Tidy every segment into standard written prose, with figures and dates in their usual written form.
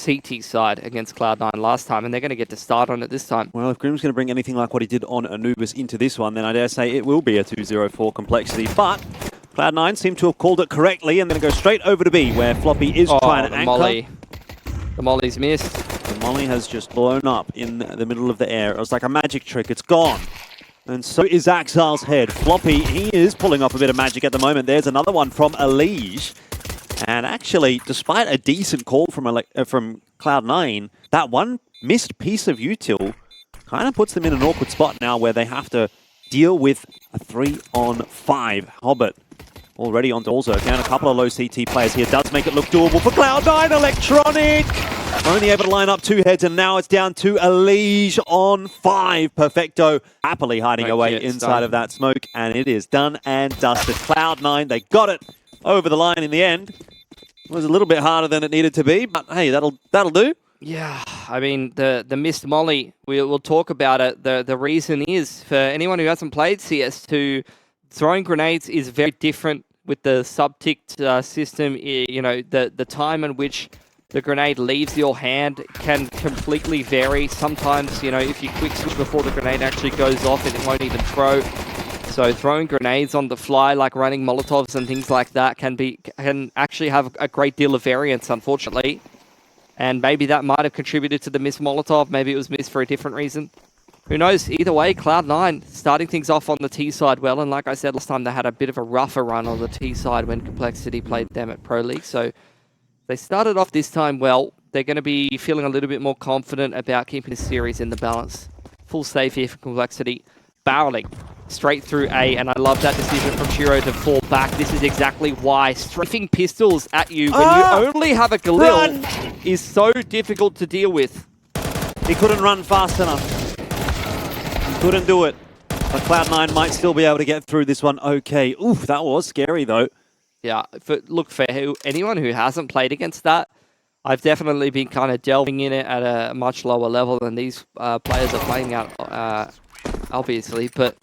CT side against Cloud9 last time, and they're going to get to start on it this time. Well, if Grim's going to bring anything like what he did on Anubis into this one, then I dare say it will be a 2-0-4 complexity. But Cloud9 seem to have called it correctly and then go straight over to B, where Floppy is trying to anchor. Molly. The Molly's missed. The Molly has just blown up in the middle of the air. It was like a magic trick. It's gone. And so is Axal's head. Floppy, he is pulling off a bit of magic at the moment. There's another one from EliGE. And actually, despite a decent call from Cloud9, that one missed piece of util kind of puts them in an awkward spot now where they have to deal with a 3-on-5. HObbit already on Dolzo. Down a couple of low CT players here. Does make it look doable for Cloud9. Electronic! Only able to line up 2 heads, and now it's down to EliGE on 5. Perfecto happily hiding away inside of that smoke, and it is done and dusted. Cloud9, they got it over the line in the end. It was a little bit harder than it needed to be, but hey, that'll do. Yeah, I mean, the missed Molly, we'll talk about it. The reason is, for anyone who hasn't played CS2, throwing grenades is very different with the sub-ticked system. You know, the time in which the grenade leaves your hand can completely vary. Sometimes, you know, if you quick switch before the grenade actually goes off, it won't even throw. So throwing grenades on the fly, like running Molotovs and things like that, can actually have a great deal of variance, unfortunately. And maybe that might have contributed to the missed Molotov. Maybe it was missed for a different reason. Who knows? Either way, Cloud9 starting things off on the T side well. And like I said last time, they had a bit of a rougher run on the T side when Complexity played them at Pro League. So they started off this time well. They're going to be feeling a little bit more confident about keeping the series in the balance. Full save here for Complexity. Barreling straight through A, and I love that decision from Shiro to fall back. This is exactly why strafing pistols at you when you only have a Galil is so difficult to deal with. He couldn't run fast enough. Couldn't do it. But Cloud9 might still be able to get through this one okay. Oof, that was scary though. Yeah, look, for anyone who hasn't played against that, I've definitely been kind of delving in it at a much lower level than these players are playing at, obviously. But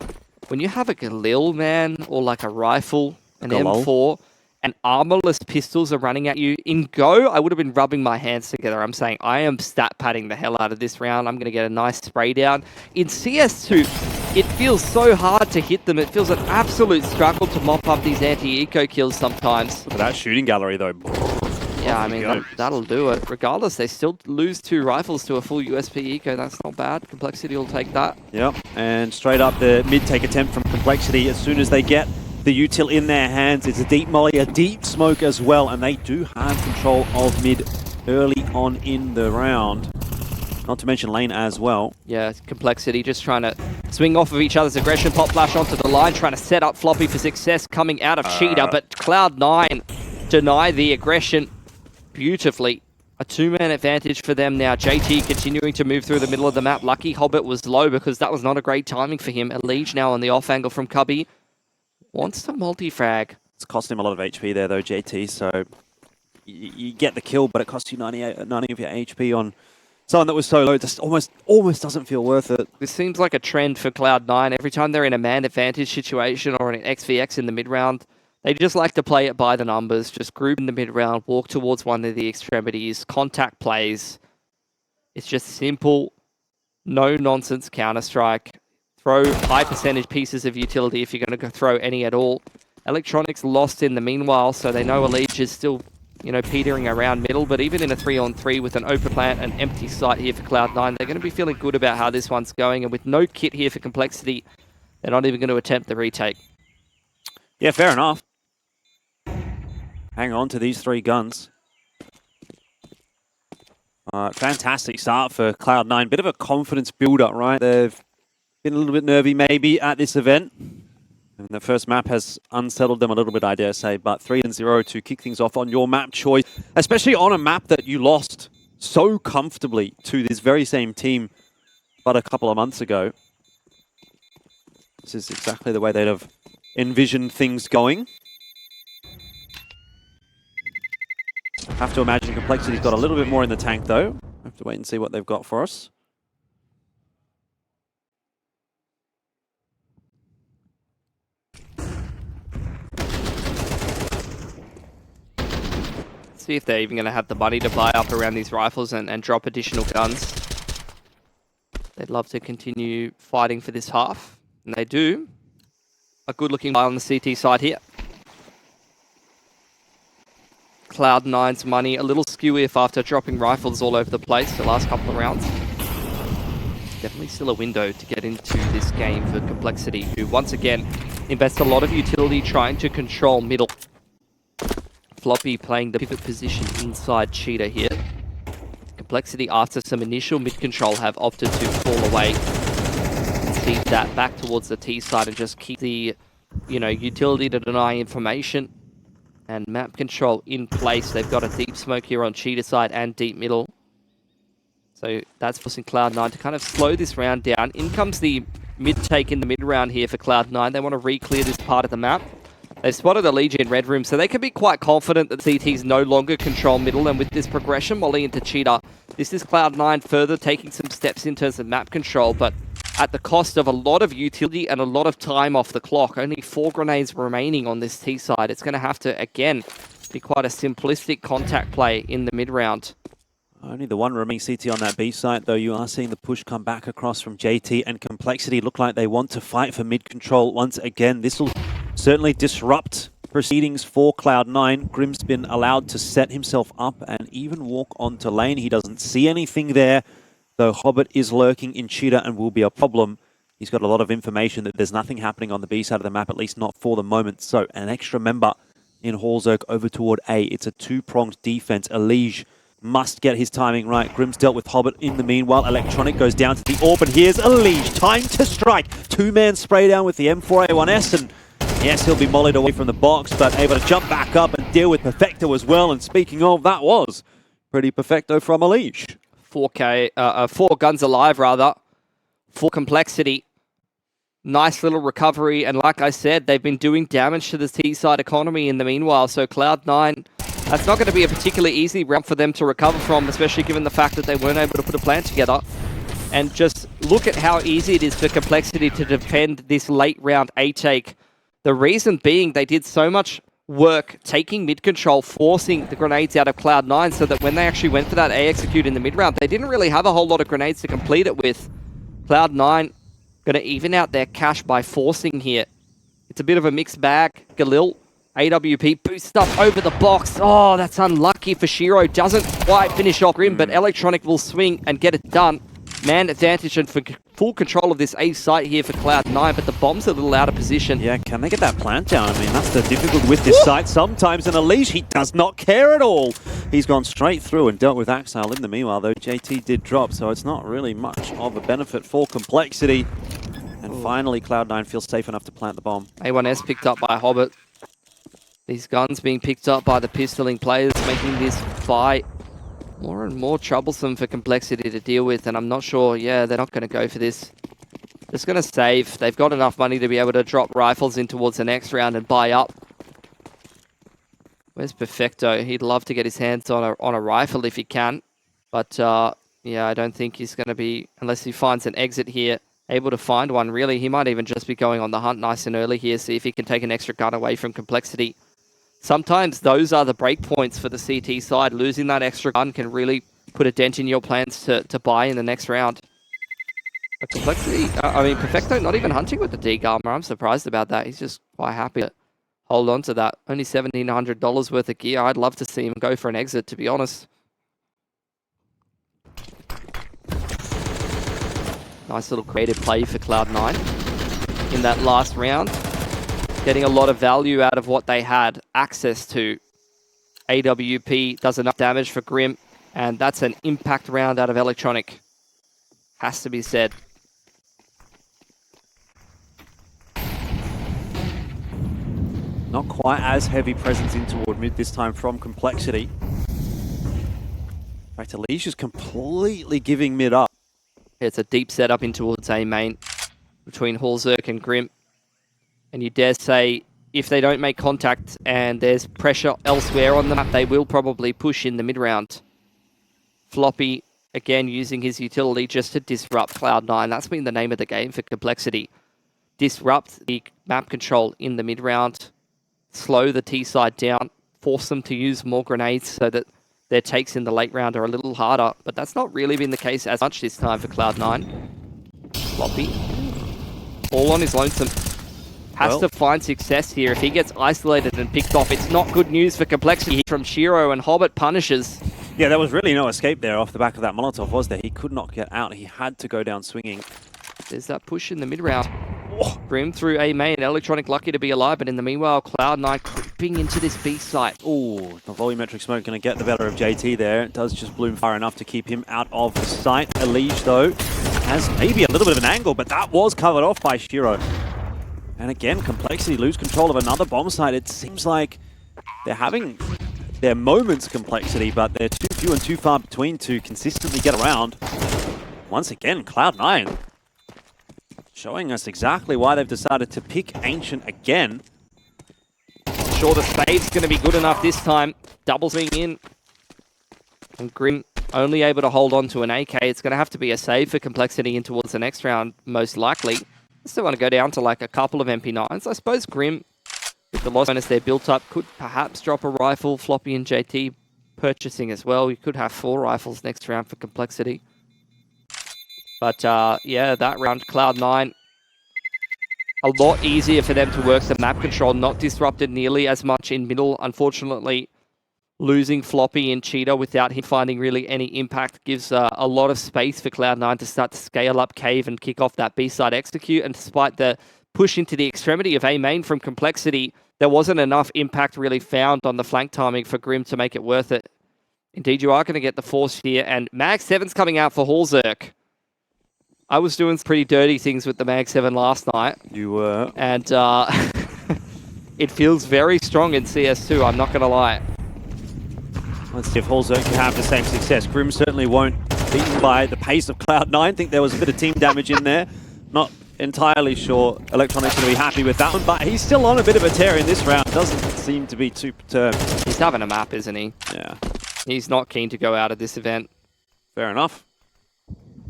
when you have a Galil, man, or like a rifle, an M4, and armorless pistols are running at you, in Go, I would have been rubbing my hands together. I'm saying, I am stat padding the hell out of this round. I'm going to get a nice spray down. In CS2, it feels so hard to hit them. It feels an absolute struggle to mop up these anti-eco kills sometimes. Look at that shooting gallery, though. Yeah, I mean, that'll do it. Regardless, they still lose 2 rifles to a full USP eco. That's not bad. Complexity will take that. Yep, and straight up the mid-take attempt from Complexity. As soon as they get the util in their hands, it's a deep molly, a deep smoke as well, and they do have control of mid early on in the round. Not to mention lane as well. Yeah, Complexity just trying to swing off of each other's aggression, pop flash onto the line, trying to set up Floppy for success coming out of Cheetah, but Cloud9 deny the aggression beautifully. A 2-man advantage for them now. JT continuing to move through the middle of the map. Lucky HObbit was low because that was not a great timing for him. EliGE now on the off angle from Cubby. Wants to multi-frag. It's cost him a lot of HP there though, JT, so you get the kill, but it costs you 90 of your HP on someone that was so low. It just almost doesn't feel worth it. This seems like a trend for Cloud9. Every time they're in a man advantage situation or an XVX in the mid-round, they just like to play it by the numbers, just group in the mid-round, walk towards one of the extremities, contact plays. It's just simple, no-nonsense Counter-Strike. Throw high percentage pieces of utility if you're going to throw any at all. Electronics lost in the meanwhile, so they know EliGE is still, you know, petering around middle, but even in a 3-on-3 with an open plant and empty site here for Cloud9, they're going to be feeling good about how this one's going, and with no kit here for Complexity, they're not even going to attempt the retake. Yeah, fair enough. Hang on to these 3 guns. Fantastic start for Cloud9. Bit of a confidence build-up, right? They've been a little bit nervy maybe at this event. And the first map has unsettled them a little bit, I dare say. But 3-0 to kick things off on your map choice, especially on a map that you lost so comfortably to this very same team but a couple of months ago. This is exactly the way they'd have envisioned things going. Have to imagine Complexity's got a little bit more in the tank, though. Have to wait and see what they've got for us. See if they're even going to have the money to buy up around these rifles and drop additional guns. They'd love to continue fighting for this half, and they do. A good-looking buy on the CT side here. Cloud9's money a little skew if after dropping rifles all over the place the last couple of rounds. Definitely still a window to get into this game for Complexity, who once again invest a lot of utility trying to control middle. Floppy playing the pivot position inside Cheetah here. Complexity, after some initial mid control, have opted to fall away. Feed that back towards the T side and just keep the, utility to deny information and map control in place. They've got a deep smoke here on Cheetah side and deep middle. So that's forcing Cloud9 to kind of slow this round down. In comes the mid-take in the mid-round here for Cloud9. They want to re-clear this part of the map. They've spotted EliGE in red room, so they can be quite confident that CTs no longer control middle. And with this progression, Molly into Cheetah, this is Cloud9 further taking some steps in terms of map control, but at the cost of a lot of utility and a lot of time off the clock. Only 4 grenades remaining on this T side. It's going to have to, again, be quite a simplistic contact play in the mid-round. Only the one remaining CT on that B site, though. You are seeing the push come back across from JT, and Complexity look like they want to fight for mid control once again. This will certainly disrupt proceedings for Cloud9. Grim's been allowed to set himself up and even walk onto lane. He doesn't see anything there, though HObbit is lurking in Cheetah and will be a problem. He's got a lot of information that there's nothing happening on the B side of the map, at least not for the moment. So an extra member in Hallzerk over toward A. It's a two-pronged defense. EliGE must get his timing right. Grim's dealt with HObbit in the meanwhile. Electronic goes down to the AWP, and here's EliGE. Time to strike. Two-man spray down with the M4A1S, and yes, he'll be mollied away from the box, but able to jump back up and deal with Perfecto as well. And speaking of, that was pretty Perfecto from EliGE. 4 guns alive, rather. For Complexity. Nice little recovery, and like I said, they've been doing damage to the T-side economy in the meanwhile, so Cloud9, that's not going to be a particularly easy round for them to recover from, especially given the fact that they weren't able to put a plan together. And just look at how easy it is for Complexity to defend this late round A take. The reason being they did so much work taking mid control, forcing the grenades out of Cloud9, so that when they actually went for that A execute in the mid round, they didn't really have a whole lot of grenades to complete it with. Cloud9 going to even out their cash by forcing here. It's a bit of a mixed bag. Galil, AWP boosts up over the box. Oh, that's unlucky for Shiro. Doesn't quite finish off Grim, but Electronic will swing and get it done. Man advantage and for full control of this A site here for Cloud9, but the bomb's a little out of position. Yeah, can they get that plant down? I mean, that's the difficult with this site sometimes. And EliGE, he does not care at all. He's gone straight through and dealt with Axile in the meanwhile, though JT did drop, so it's not really much of a benefit for Complexity. And finally, Cloud9 feels safe enough to plant the bomb. A1S picked up by HObbit. These guns being picked up by the pistoling players, making this fight more and more troublesome for Complexity to deal with, and I'm not sure, they're not going to go for this. Just going to save. They've got enough money to be able to drop rifles in towards the next round and buy up. Where's Perfecto? He'd love to get his hands on a rifle if he can, but I don't think he's going to be, unless he finds an exit here, able to find one, really. He might even just be going on the hunt nice and early here, see if he can take an extra gun away from Complexity. Sometimes those are the break points for the CT side. Losing that extra gun can really put a dent in your plans to buy in the next round. But Complexity, Perfecto not even hunting with the Deke armor. I'm surprised about that. He's just quite happy to hold on to that. Only $1,700 worth of gear. I'd love to see him go for an exit, to be honest. Nice little creative play for Cloud9 in that last round. Getting a lot of value out of what they had access to. AWP does enough damage for Grim, and that's an impact round out of Electronic. Has to be said. Not quite as heavy presence in toward mid this time from Complexity. In fact, EliGE is completely giving mid up. It's a deep setup in towards A main between Hallzerk and Grim. And you dare say, if they don't make contact and there's pressure elsewhere on the map, they will probably push in the mid-round. Floppy, again, using his utility just to disrupt Cloud9. That's been the name of the game for Complexity. Disrupt the map control in the mid-round. Slow the T-side down. force them to use more grenades so that their takes in the late round are a little harder. But that's not really been the case as much this time for Cloud9. Floppy, all on his lonesome. Has to find success here. If he gets isolated and picked off, it's not good news for Complexity from Shiro, and HObbit punishes. Yeah, there was really no escape there off the back of that Molotov, was there? He could not get out. He had to go down swinging. There's that push in the mid-round. Grim through A main. Electronic lucky to be alive, but in the meanwhile, Cloud9 creeping into this B site. Oh, the volumetric smoke going to get the better of JT there. It does just bloom far enough to keep him out of the sight. EliGE, though, has maybe a little bit of an angle, but that was covered off by Shiro. And again, Complexity lose control of another bomb site. It seems like they're having their moments, Complexity, but they're too few and too far between to consistently get around. Once again, Cloud9 showing us exactly why they've decided to pick Ancient again. Sure, the spade's going to be good enough this time. Double swing in. And Grim only able to hold on to an AK. It's going to have to be a save for Complexity in towards the next round, most likely. Still want to go down to like a couple of MP9s. I suppose Grim, with the loss bonus they're built up, could perhaps drop a rifle. Floppy and JT purchasing as well. You could have 4 rifles next round for Complexity. But yeah, that round, Cloud9, a lot easier for them to work the map control, not disrupted nearly as much in middle. Unfortunately, losing Floppy and Cheetah without him finding really any impact gives a lot of space for Cloud9 to start to scale up Cave and kick off that B-side execute. And despite the push into the extremity of A main from Complexity, there wasn't enough impact really found on the flank timing for Grim to make it worth it. Indeed, you are going to get the force here, and Mag 7's coming out for Hallzerk. I was doing some pretty dirty things with the Mag 7 last night. You were. And it feels very strong in CS2, I'm not going to lie. Let's see if Hallzerk can have the same success. Grim certainly won't be beaten by the pace of Cloud9. I think there was a bit of team damage in there. Not entirely sure Electronic's going to be happy with that one, but he's still on a bit of a tear in this round. Doesn't seem to be too perturbed. He's having a map, isn't he? Yeah. He's not keen to go out of this event. Fair enough.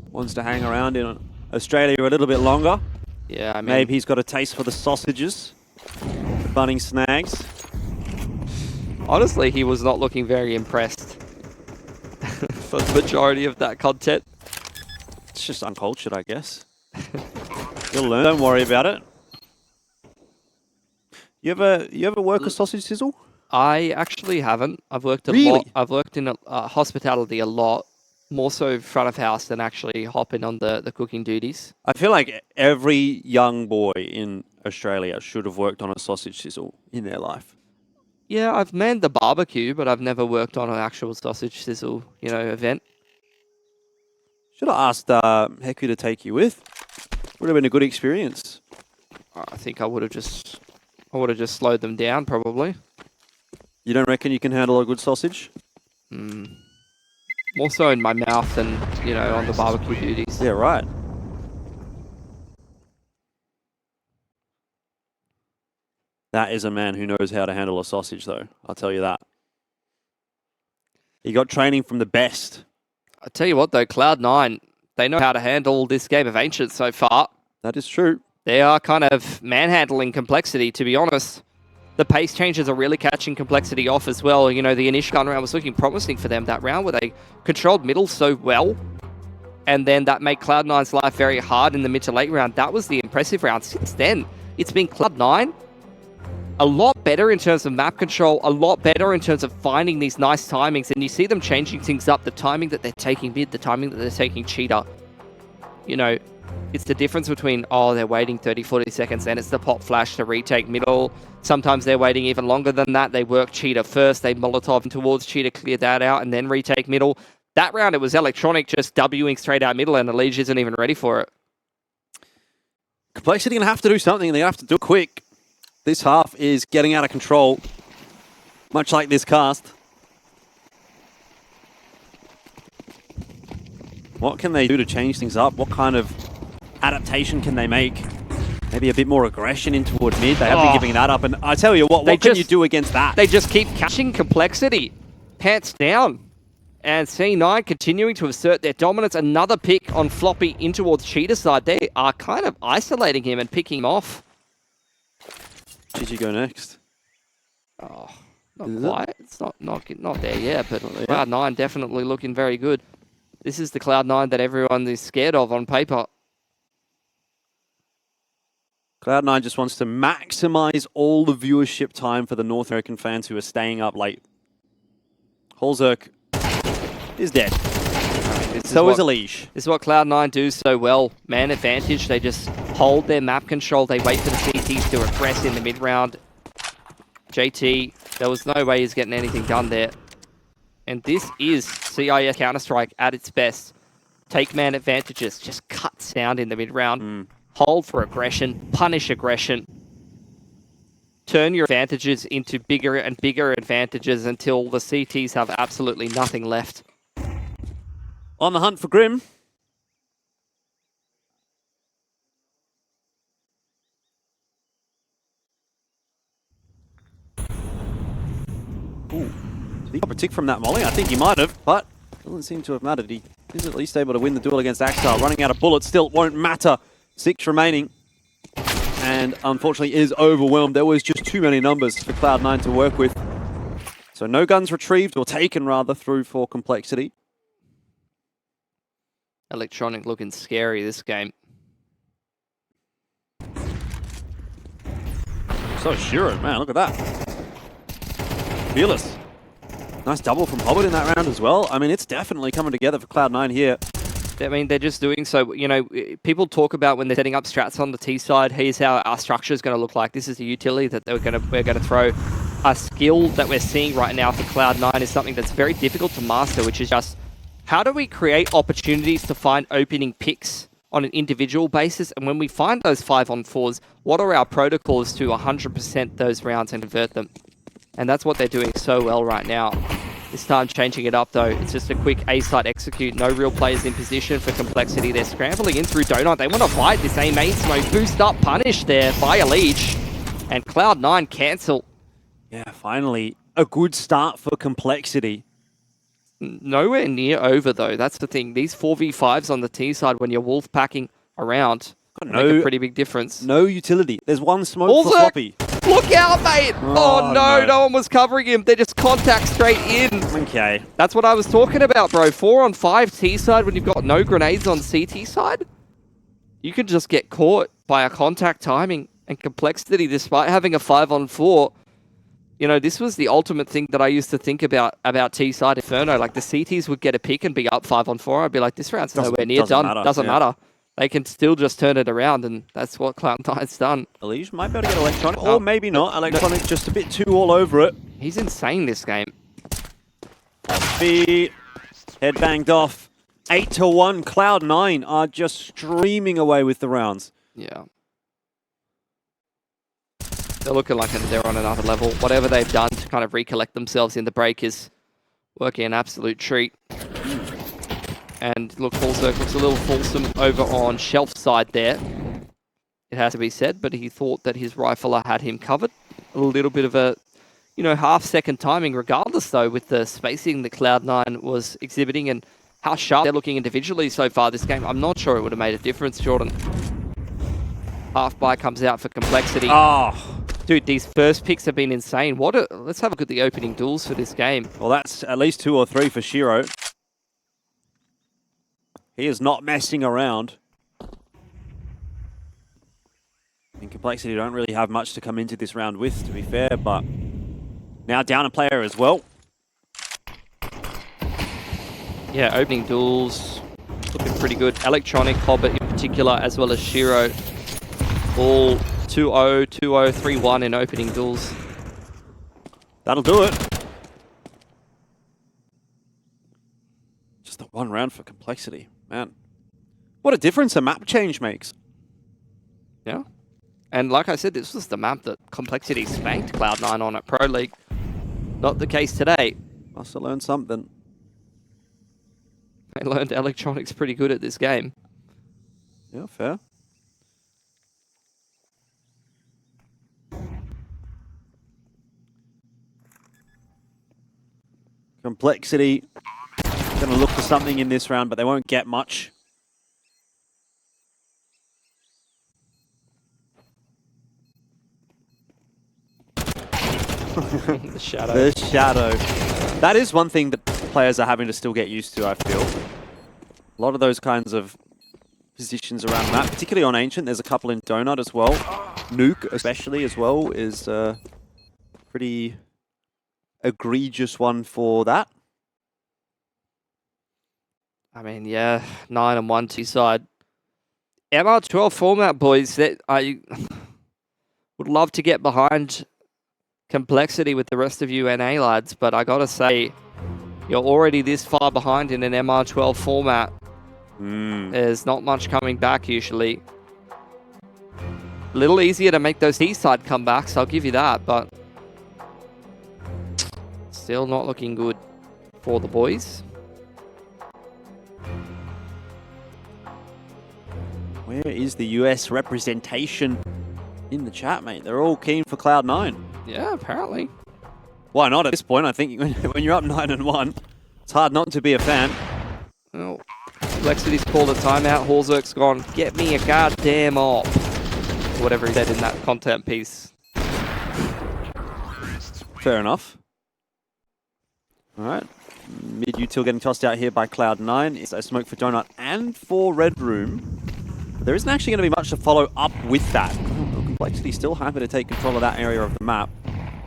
Wants to hang around in Australia a little bit longer. Yeah, I mean... Maybe he's got a taste for the sausages, the bunning snags. Honestly, he was not looking very impressed for the majority of that content. It's just uncultured, I guess. You'll learn. Don't worry about it. You ever work a sausage sizzle? I actually haven't. I've worked a Really? lot. I've worked in hospitality a lot. More so front of house than actually hopping on the cooking duties. I feel like every young boy in Australia should have worked on a sausage sizzle in their life. Yeah, I've manned the barbecue, but I've never worked on an actual sausage sizzle, event. Should have asked Heku to take you with. Would have been a good experience. I think I would have just slowed them down, probably. You don't reckon you can handle a good sausage? More so in my mouth than, on the barbecue duties. Yeah, right. That is a man who knows how to handle a sausage, though. I'll tell you that. He got training from the best. I tell you what, though, Cloud9, they know how to handle this game of Ancient so far. That is true. They are kind of manhandling Complexity, to be honest. The pace changes are really catching Complexity off as well. The initial gun round was looking promising for them that round, where they controlled middle so well. And then that made Cloud9's life very hard in the mid to late round. That was the impressive round. Since then, it's been Cloud9 a lot better in terms of map control, a lot better in terms of finding these nice timings. And you see them changing things up. The timing that they're taking mid, the timing that they're taking cheetah. It's the difference between, they're waiting 30, 40 seconds, then it's the pop flash to retake middle. Sometimes they're waiting even longer than that. They work cheetah first, they Molotov towards cheetah, clear that out, and then retake middle. That round, it was Electronic just Wing straight out middle, and EliGE isn't even ready for it. Complexity going to have to do something. They have to do it quick. This half is getting out of control, much like this cast. What can they do to change things up? What kind of adaptation can they make? Maybe a bit more aggression in toward mid. They have been giving that up. And I tell you what can you do against that? They just keep catching Complexity. Pants down. And C9 continuing to assert their dominance. Another pick on Floppy in towards Cheetah side. They are kind of isolating him and picking him off. Did you go next? Not quite. It's not there yet, but Cloud9 definitely looking very good. This is the Cloud9 that everyone is scared of on paper. Cloud9 just wants to maximize all the viewership time for the North American fans who are staying up late. Holzerk is dead. So is EliGE. This is what Cloud9 do so well. Man advantage, they just hold their map control. They wait for the CTs to regress in the mid-round. JT, there was no way he's getting anything done there. And this is CIS Counter-Strike at its best. Take man advantages, just cut sound in the mid-round. Hold for aggression, punish aggression. Turn your advantages into bigger and bigger advantages until the CTs have absolutely nothing left. On the hunt for Grim. Ooh. Did he got a tick from that molly? I think he might have, but doesn't seem to have mattered. He is at least able to win the duel against Axar. Running out of bullets still won't matter. 6 remaining. And unfortunately is overwhelmed. There was just too many numbers for Cloud9 to work with. So no guns retrieved, or taken rather, through for Complexity. Electronic looking scary this game. So sure, man, look at that. Fearless. Nice double from HObbit in that round as well. I mean, it's definitely coming together for Cloud9 here. I mean, they're just doing so, you know, people talk about when they're setting up strats on the T side, here's how our structure is going to look like. This is the utility that we're going to throw. A skill that we're seeing right now for Cloud9 is something that's very difficult to master, which is just how do we create opportunities to find opening picks on an individual basis? And when we find those 5-on-4s, what are our protocols to 100% those rounds and convert them? And that's what they're doing so well right now. This time changing it up though. It's just a quick A-site execute. No real players in position for Complexity. They're scrambling in through Donut. They want to fight this A-main smoke. Boost up, punish there by EliGE. And Cloud9 cancel. Yeah, finally a good start for Complexity. Nowhere near over though. That's the thing. These 4v5s on the T side when you're wolf packing around make a pretty big difference. No utility. There's one smoke for Floppy. Look out, mate! Oh no, no one was covering him. They just contact straight in. Okay. That's what I was talking about, bro. 4-on-5 T side when you've got no grenades on CT side. You can just get caught by a contact timing and Complexity despite having a 5-on-4. You know, this was the ultimate thing that I used to think about T side Inferno. Like the CTs would get a pick and be up 5-on-4. I'd be like, this round's nowhere near done. Doesn't matter. They can still just turn it around, and that's what Cloud9's done. EliGE might be able to get Electronic, or maybe not. Electronic just a bit too all over it. He's insane this game. Offy, head banged off. 8-1. Cloud9 are just streaming away with the rounds. Yeah. They're looking like they're on another level. Whatever they've done to kind of recollect themselves in the break is working an absolute treat. And look, Holzerk looks a little fulsome over on Shelf side there. It has to be said, but he thought that his rifler had him covered. A little bit of a, you know, half-second timing regardless, though, with the spacing that Cloud9 was exhibiting and how sharp they're looking individually so far this game. I'm not sure it would have made a difference, Jordan. Half-buy comes out for Complexity. Oh. Dude, these first picks have been insane. Let's have a look at the opening duels for this game. Well, that's at least 2 or 3 for Shiro. He is not messing around. In Complexity, don't really have much to come into this round with, to be fair, but now down a player as well. Yeah, opening duels looking pretty good. Electronic, HObbit in particular, as well as Shiro. All 2-0, 2-0, 3-1 in opening duels. That'll do it. Just the one round for Complexity. Man, what a difference a map change makes. Yeah. And like I said, this was the map that Complexity spanked Cloud9 on at Pro League. Not the case today. Must have learned something. They learned Electronic's pretty good at this game. Yeah, fair. Complexity going to look for something in this round, but they won't get much. The shadow. The shadow. That is one thing that players are having to still get used to, I feel. A lot of those kinds of positions around the map, particularly on Ancient. There's a couple in Donut as well. Nuke, especially, as well, is a pretty egregious one for that. I mean, yeah, 9 and 1 2 side. MR12 format, boys. That I would love to get behind Complexity with the rest of you NA lads, but I gotta say, you're already this far behind in an MR12 format. There's not much coming back usually. A little easier to make those T-side comebacks, I'll give you that, but still not looking good for the boys. Where is the US representation in the chat, mate? They're all keen for Cloud9. Yeah, apparently. Why not at this point? I think when you're up 9 and 1, it's hard not to be a fan. Well, Complexity's called a timeout. Horzerk's gone, get me a goddamn op. Whatever he said in that content piece. Fair enough. All right. Mid util getting tossed out here by Cloud9. It's a smoke for Donut and for Red Room. There isn't actually going to be much to follow up with that. Complexity still happy to take control of that area of the map.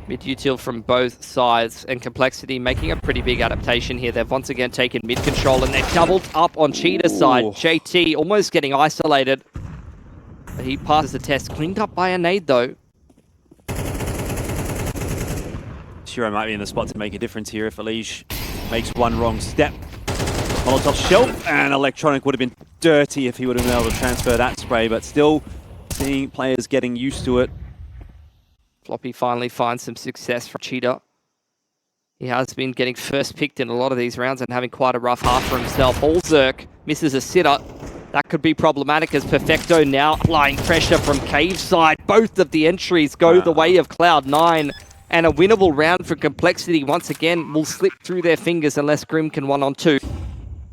Mid-util from both sides, and Complexity making a pretty big adaptation here. They've once again taken mid-control, and they're doubled up on Cheetah's side. JT almost getting isolated. But he passes the test. Cleaned up by a nade, though. Shiro might be in the spot to make a difference here if EliGE makes one wrong step. Molotov shelf, and Electronic would have been dirty if he would have been able to transfer that spray, but still seeing players getting used to it. Floppy finally finds some success for Cheetah. He has been getting first picked in a lot of these rounds and having quite a rough half for himself. Horzerk misses a sitter. That could be problematic as Perfecto now applying pressure from Cave side. Both of the entries go the way of Cloud9, and a winnable round for Complexity once again will slip through their fingers unless Grim can 1-on-2.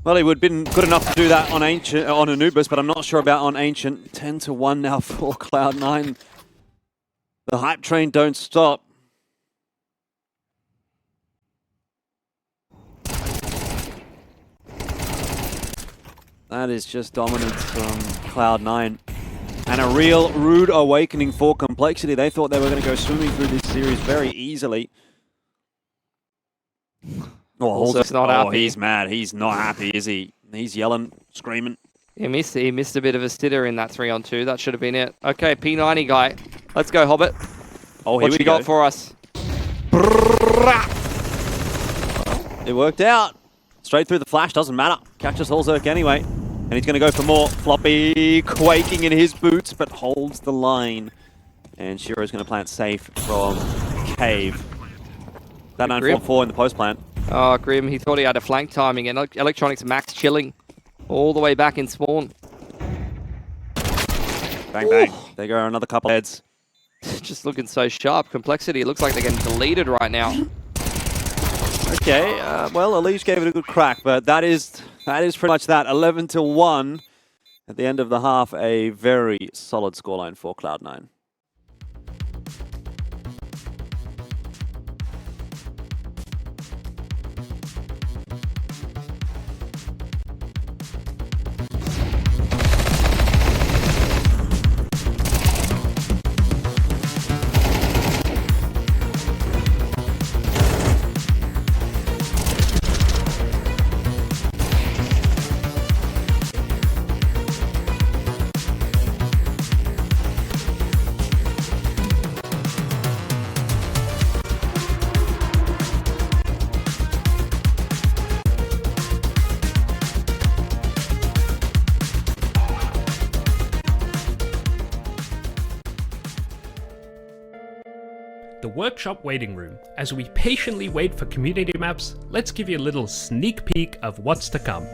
Well, he would have been good enough to do that on Ancient, on Anubis, but I'm not sure about on Ancient. 10-1 now for Cloud9. The hype train don't stop. That is just dominance from Cloud9. And a real rude awakening for Complexity. They thought they were going to go swimming through this series very easily. Horzerk's not happy. He's mad. He's not happy, is he? He's yelling, screaming. He missed a bit of a sitter in that 3-on-2. That should have been it. Okay, P90 guy. Let's go, Hobbit. Oh, here what we you got for us? It worked out. Straight through the flash, doesn't matter. Catches Horzerk anyway. And he's going to go for more. Floppy quaking in his boots, but holds the line. And Shiro's going to plant safe from Cave. That 944 in the post plant. Oh, Grim, he thought he had a flank timing, and Electronics max chilling all the way back in spawn. Bang, bang. There go another couple heads. Just looking so sharp. Complexity, it looks like they're getting deleted right now. Okay, well, EliGE gave it a good crack, but that is pretty much that. 11-1 at the end of the half. A very solid scoreline for Cloud9. The workshop waiting room. As we patiently wait for community maps, let's give you a little sneak peek of what's to come.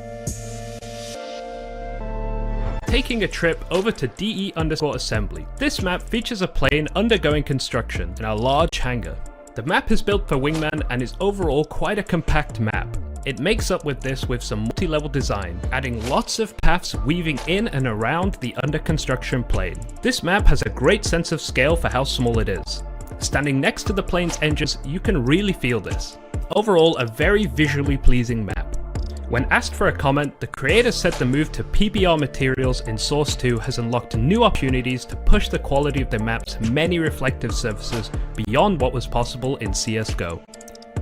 Taking a trip over to DE_assembly. This map features a plane undergoing construction in a large hangar. The map is built for Wingman and is overall quite a compact map. It makes up with this with some multi-level design, adding lots of paths weaving in and around the under construction plane. This map has a great sense of scale for how small it is. Standing next to the plane's engines, you can really feel this. Overall, a very visually pleasing map. When asked for a comment, the creators said the move to PBR materials in Source 2 has unlocked new opportunities to push the quality of the map's many reflective surfaces beyond what was possible in CSGO.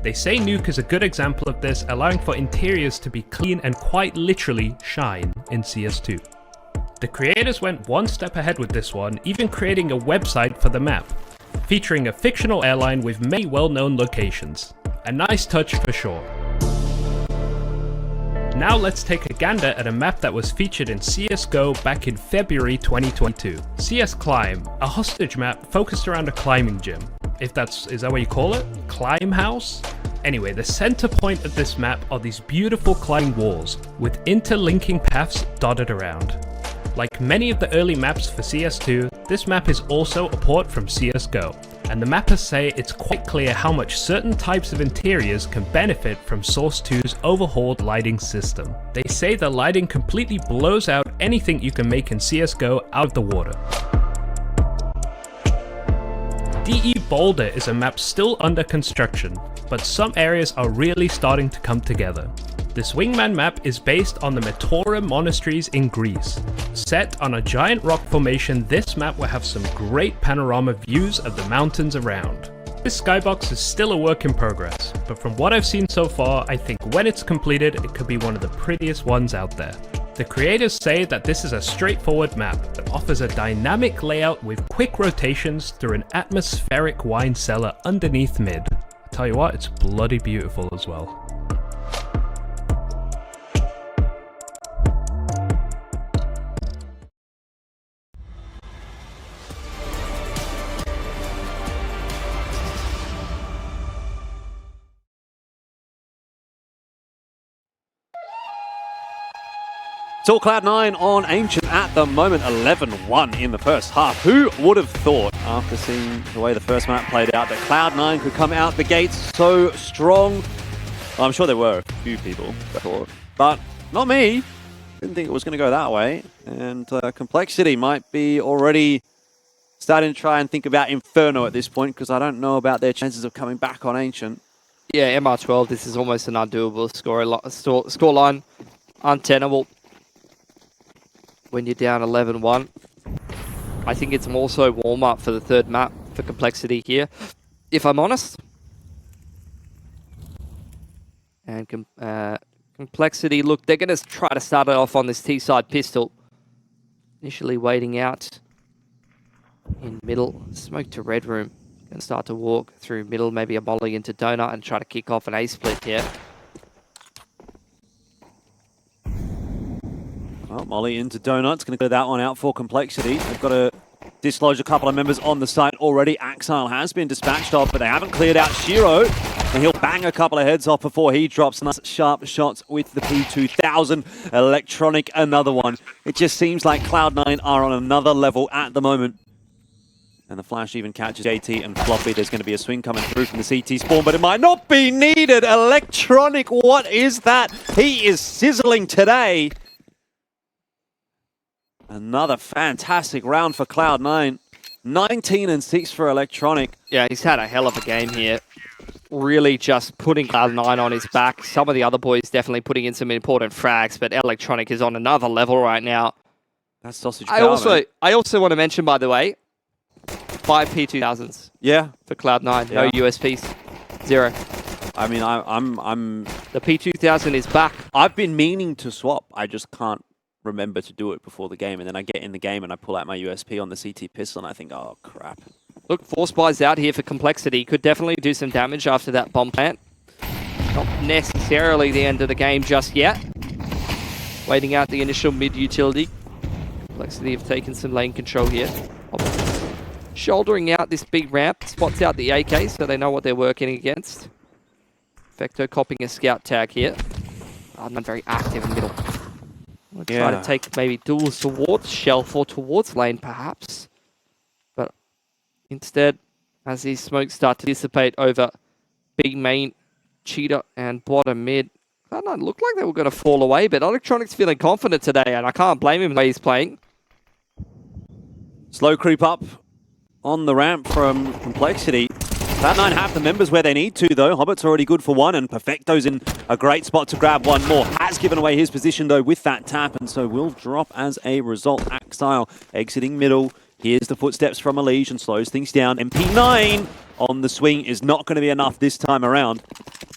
They say Nuke is a good example of this, allowing for interiors to be clean and quite literally shine in CS2. The creators went one step ahead with this one, even creating a website for the map, featuring a fictional airline with many well-known locations. A nice touch for sure. Now let's take a gander at a map that was featured in CSGO back in February 2022. CS Climb, a hostage map focused around a climbing gym. Is that what you call it? Climb house? Anyway, the center point of this map are these beautiful climbing walls with interlinking paths dotted around. Like many of the early maps for CS2, this map is also a port from CSGO, and the mappers say it's quite clear how much certain types of interiors can benefit from Source 2's overhauled lighting system. They say the lighting completely blows out anything you can make in CSGO out of the water. DE Boulder is a map still under construction, but some areas are really starting to come together. This wingman map is based on the Metora monasteries in Greece. Set on a giant rock formation, this map will have some great panorama views of the mountains around. This skybox is still a work in progress, but from what I've seen so far, I think when it's completed, it could be one of the prettiest ones out there. The creators say that this is a straightforward map that offers a dynamic layout with quick rotations through an atmospheric wine cellar underneath mid. I tell you what, it's bloody beautiful as well. It's all Cloud9 on Ancient at the moment, 11-1 in the first half. Who would have thought, after seeing the way the first map played out, that Cloud9 could come out the gates so strong? Well, I'm sure there were a few people that thought, but not me. Didn't think it was going to go that way. And Complexity might be already starting to try and think about Inferno at this point, because I don't know about their chances of coming back on Ancient. Yeah, MR12, this is almost an undoable scoreline. Untenable when you're down 11-1. I think it's more so warm-up for the third map for Complexity here, if I'm honest. And Complexity, look, they're going to try to start it off on this T-side pistol. Initially waiting out in middle. Smoke to red room. Going to start to walk through middle, maybe a molly into donut and try to kick off an A-split here. Well, Molly into Donuts, going to clear that one out for Complexity. They've got to dislodge a couple of members on the site already. Axile has been dispatched off, but they haven't cleared out Shiro. And he'll bang a couple of heads off before he drops nice sharp shots with the P2000. Electronic, another one. It just seems like Cloud9 are on another level at the moment. And the flash even catches JT and Floppy. There's going to be a swing coming through from the CT spawn, but it might not be needed. Electronic, what is that? He is sizzling today. Another fantastic round for Cloud9. 19-6 for Electronic. Yeah, he's had a hell of a game here. Really just putting Cloud9 on his back. Some of the other boys definitely putting in some important frags, but Electronic is on another level right now. That's sausage power, I also want to mention, by the way, 5 P2000s. Yeah. For Cloud9. Yeah. No USPs. 0. I mean, I'm... The P2000 is back. I've been meaning to swap. I just can't remember to do it before the game, and then I get in the game and I pull out my USP on the CT pistol and I think, oh crap. Look, Force Buys out here for Complexity. Could definitely do some damage after that bomb plant. Not necessarily the end of the game just yet. Waiting out the initial mid utility. Complexity have taken some lane control here. Shouldering out this big ramp. Spots out the AK so they know what they're working against. Perfecto copping a scout tag here. Not very active in the middle. We'll try to take maybe duels towards Shelf or towards lane, perhaps. But instead, as these smokes start to dissipate over big main, Cheetah, and bottom mid, that doesn't look like they were going to fall away, but Electronic's feeling confident today, and I can't blame him the way he's playing. Slow creep up on the ramp from Complexity. Cloud9 have the members where they need to, though. HObbit's already good for one, and Perfecto's in a great spot to grab one more. Has given away his position, though, with that tap, and so will drop as a result. Axile exiting middle. Here's the footsteps from EliGE and slows things down. MP9 on the swing is not going to be enough this time around.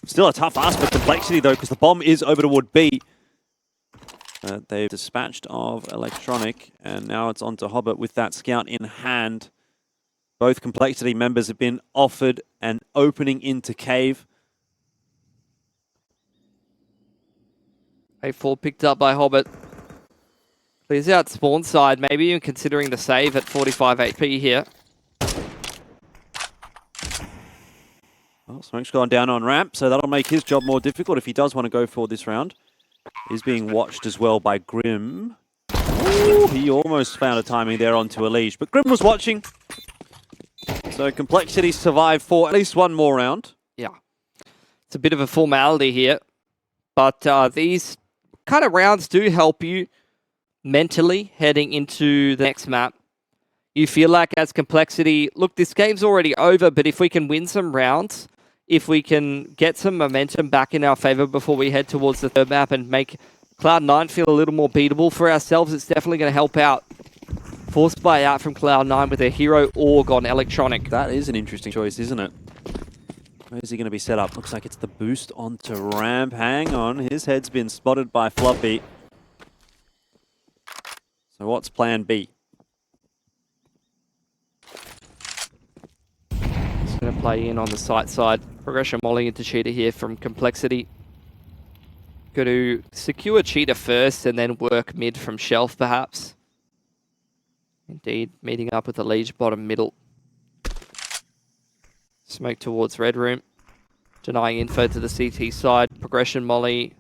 Still a tough ask for Complexity, though, because the bomb is over toward B. They've dispatched of Electronic, and now it's on to HObbit with that scout in hand. Both Complexity members have been offered an opening into Cave. A4 picked up by HObbit. Clears out spawn side, maybe even considering the save at 45 HP here. Well, Smoke's gone down on ramp, so that'll make his job more difficult if he does want to go for this round. He's being watched as well by Grim. Ooh, he almost found a timing there onto EliGE, but Grim was watching. So Complexity survived for at least one more round. Yeah. It's a bit of a formality here, but these kind of rounds do help you mentally heading into the next map. You feel like as Complexity, look, this game's already over, but if we can win some rounds, if we can get some momentum back in our favor before we head towards the third map and make Cloud9 feel a little more beatable for ourselves, it's definitely going to help out. Forced buy out from Cloud9 with a hero org on Electronic. That is an interesting choice, isn't it? Where is he going to be set up? Looks like it's the boost onto ramp. Hang on, his head's been spotted by Floppy. So what's plan B? He's going to play in on the site side. Progression molly into Cheetah here from Complexity. Got to secure Cheetah first and then work mid from shelf perhaps. Indeed, meeting up with the EliGE bottom middle. Smoke towards red room. Denying info to the CT side. Progression molly.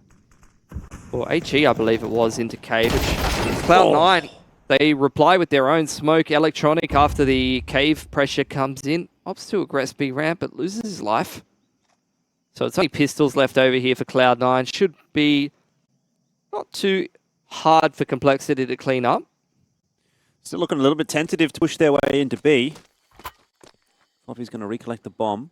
Or HE, I believe it was, into cave. Cloud9, they reply with their own smoke. Electronic, after the cave pressure comes in, opts to aggress B ramp, but loses his life. So it's only pistols left over here for Cloud9. Should be not too hard for Complexity to clean up. Still looking a little bit tentative to push their way into B. Floppy's going to recollect the bomb.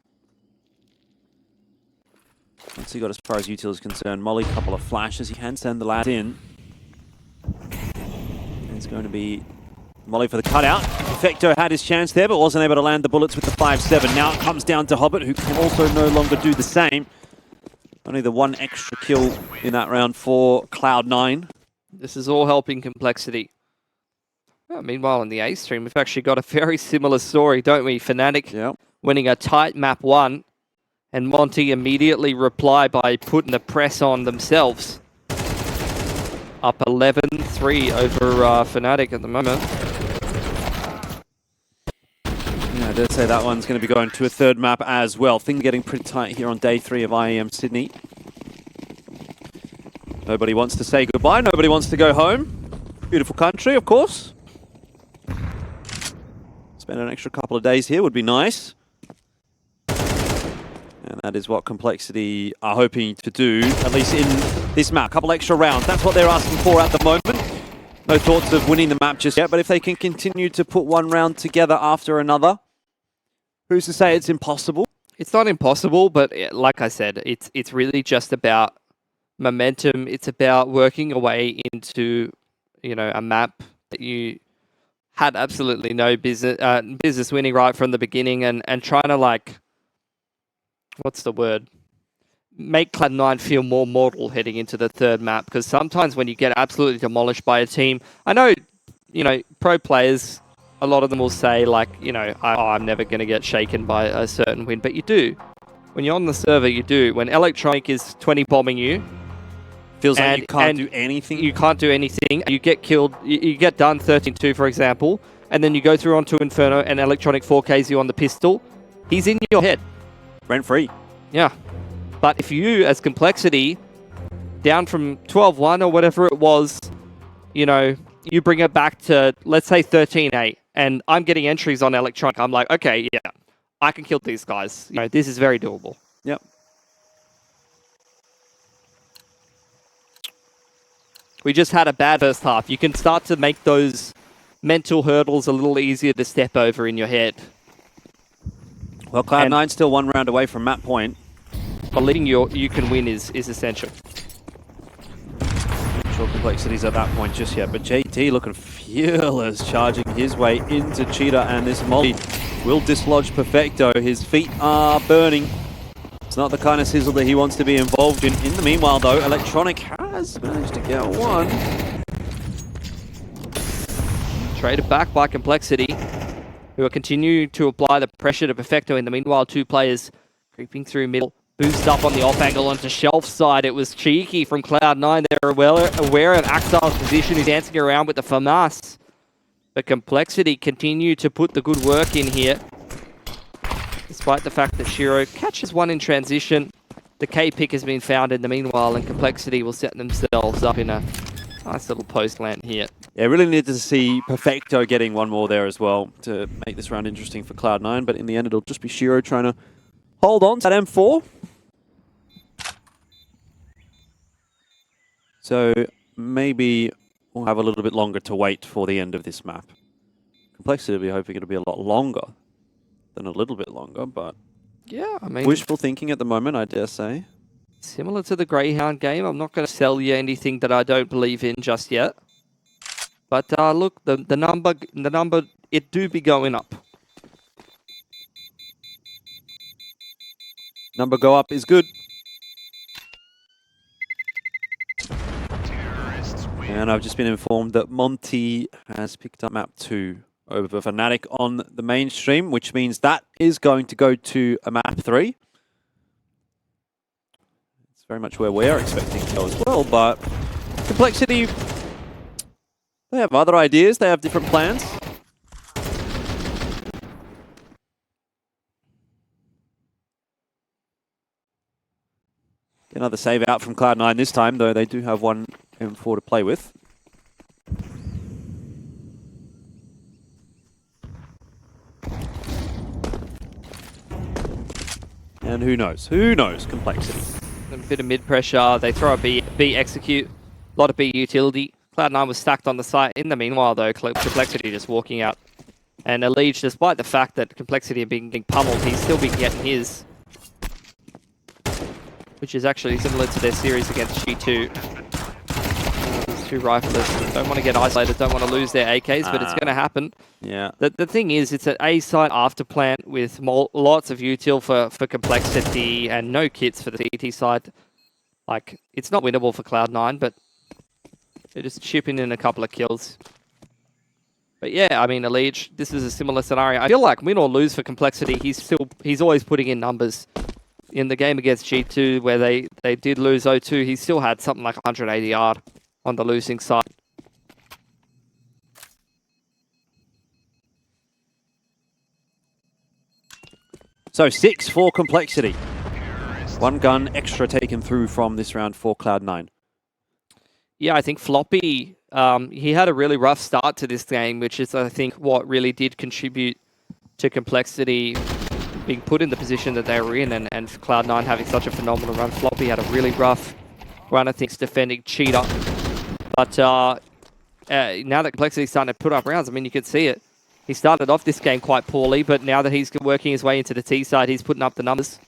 Once he got as far as util is concerned, Molly, couple of flashes. He can send the lad in. It's going to be Molly for the cutout. Perfecto had his chance there, but wasn't able to land the bullets with the 5-7. Now it comes down to HObbit, who can also no longer do the same. Only the one extra kill in that round for Cloud9. This is all helping Complexity. Well, meanwhile, in the A stream, we've actually got a very similar story, don't we? Fnatic winning a tight map 1, and Monty immediately reply by putting the press on themselves. Up 11-3 over Fnatic at the moment. Yeah, I did say that one's going to be going to a third map as well. Things getting pretty tight here on day 3 of IEM Sydney. Nobody wants to say goodbye. Nobody wants to go home. Beautiful country, of course. Spend an extra couple of days here would be nice. And that is what Complexity are hoping to do, at least in this map. A couple extra rounds. That's what they're asking for at the moment. No thoughts of winning the map just yet, but if they can continue to put one round together after another, who's to say it's impossible? It's not impossible, but like I said, it's really just about momentum. It's about working your way into, a map that you had absolutely no business winning right from the beginning, and trying to what's the word? Make Cloud9 feel more mortal heading into the third map, because sometimes when you get absolutely demolished by a team, I know, pro players, a lot of them will say I'm never going to get shaken by a certain win, but you do. When you're on the server, you do. When Electronic is 20 bombing you, feels like you can't do anything. You can't do anything. You get killed. You get done 13-2, for example, and then you go through onto Inferno and Electronic 4Ks you on the pistol. He's in your head. Rent-free. Yeah. But if you, as Complexity, down from 12-1 or whatever it was, you bring it back to, let's say, 13-8, and I'm getting entries on Electronic, I'm like, okay, yeah, I can kill these guys. This is very doable. Yep. We just had a bad first half. You can start to make those mental hurdles a little easier to step over in your head. Well, Cloud9 still 1 round away from map point. Believing you can win is essential. Not sure Complexity's at that point just yet, but JT looking fearless, charging his way into Cheetah, and this molly will dislodge Perfecto. His feet are burning. It's not the kind of sizzle that he wants to be involved in. In the meanwhile, though, Electronic has managed to get one. Traded back by Complexity, who are continuing to apply the pressure to Perfecto. In the meanwhile, 2 players creeping through middle. Boost up on the off angle onto Shelf side. It was cheeky from Cloud9. They're well aware of Axile's position. He's dancing around with the FAMAS. But Complexity continue to put the good work in here. Despite the fact that Shiro catches one in transition. The K pick has been found in the meanwhile, and Complexity will set themselves up in a nice little post land here. Yeah, really needed to see Perfecto getting one more there as well to make this round interesting for Cloud9, but in the end it'll just be Shiro trying to hold on to that M4. So maybe we'll have a little bit longer to wait for the end of this map. Complexity will be hoping it'll be a lot longer than a little bit longer, but yeah, I mean, wishful thinking at the moment, I dare say. Similar to the Greyhound game, I'm not going to sell you anything that I don't believe in just yet. But look, the number, it do be going up. Number go up is good. And I've just been informed that Monty has picked up map 2 over Fnatic on the mainstream, which means that is going to go to a map 3. It's very much where we are expecting to go as well, but Complexity, they have other ideas, they have different plans. Another save out from Cloud9 this time, though they do have one M4 to play with. And who knows? Who knows? Complexity. A bit of mid pressure. They throw a B execute. A lot of B utility. Cloud9 was stacked on the site. In the meanwhile, though, Complexity just walking out. And EliGE, despite the fact that Complexity are being pummeled, he's still been getting his. Which is actually similar to their series against G2. These 2 riflers don't want to get isolated, don't want to lose their AKs, but it's going to happen. Yeah. The thing is, it's an A site after plant with lots of util for Complexity and no kits for the CT side. Like, it's not winnable for Cloud9, but they're just chipping in a couple of kills. But yeah, I mean, EliGE, this is a similar scenario. I feel like win or lose for Complexity, he's always putting in numbers. In the game against G2, where they did lose 0-2, he still had something like 180 yard on the losing side. So 6 for Complexity. 1 gun extra taken through from this round for Cloud9. Yeah, I think Floppy, he had a really rough start to this game, which is, I think, what really did contribute to Complexity being put in the position that they were in, and Cloud9 having such a phenomenal run. Floppy had a really rough run, I think, defending Cheetah. But now that Complexity's starting to put up rounds, I mean, you can see it. He started off this game quite poorly, but now that he's working his way into the T side, he's putting up the numbers.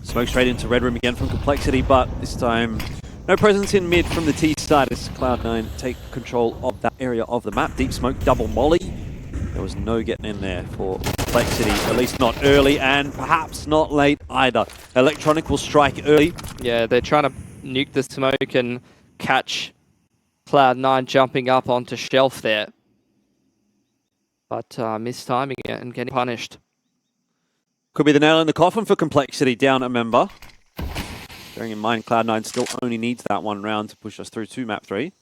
Smoke straight into Red Room again from Complexity, but this time no presence in mid from the T side as Cloud9 take control of that area of the map. Deep smoke, double molly. There was no getting in there for Complexity, at least not early, and perhaps not late either. Electronic will strike early. Yeah, they're trying to nuke the smoke and catch Cloud9 jumping up onto Shelf there. But mistiming it and getting punished. Could be the nail in the coffin for Complexity, down a member. Bearing in mind, Cloud9 still only needs that 1 round to push us through to map 3.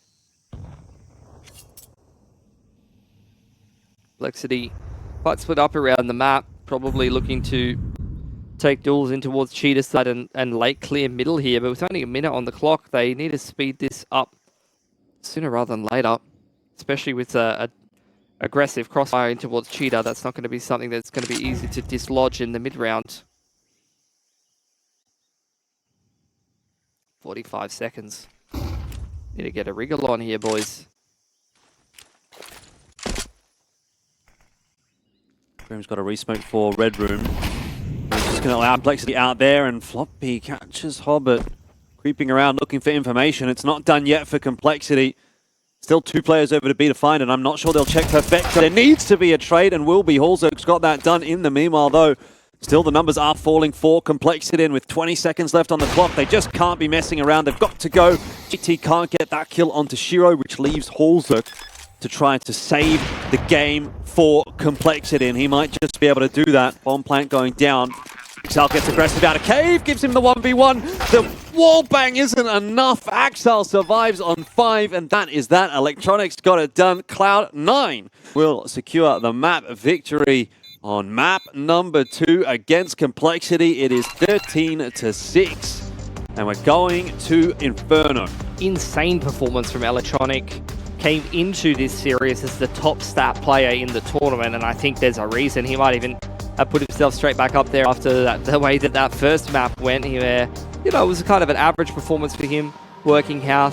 Complexity quite split up around the map, probably looking to take duels in towards Cheetah side and late clear middle here, but with only a minute on the clock, they need to speed this up sooner rather than later, especially with a aggressive crossfire in towards Cheetah. That's not going to be something that's going to be easy to dislodge in the mid-round. 45 seconds. Need to get a wriggle on here, boys. Room's got a resmoke for Red Room. He's just going to allow Complexity out there, and Floppy catches HObbit creeping around looking for information. It's not done yet for Complexity. Still 2 players over to B to find, and I'm not sure they'll check Perfecto. There needs to be a trade, and will be. Halzer's got that done in the meanwhile, though. Still, the numbers are falling for Complexity, and with 20 seconds left on the clock, they just can't be messing around. They've got to go. GT can't get that kill onto Shiro, which leaves Halzer to try to save the game for Complexity, and he might just be able to do that. Bomb plant going down. Axel gets aggressive out of cave, gives him the 1v1. The wall bang isn't enough. Axel survives on 5, and that is that. Electronics got it done. Cloud9 will secure the map victory on map number 2 against Complexity. It is 13-6, and we're going to Inferno. Insane performance from Electronic. Came into this series as the top stat player in the tournament, and I think there's a reason he might even have put himself straight back up there after that, the way that first map went. It was kind of an average performance for him. Working house,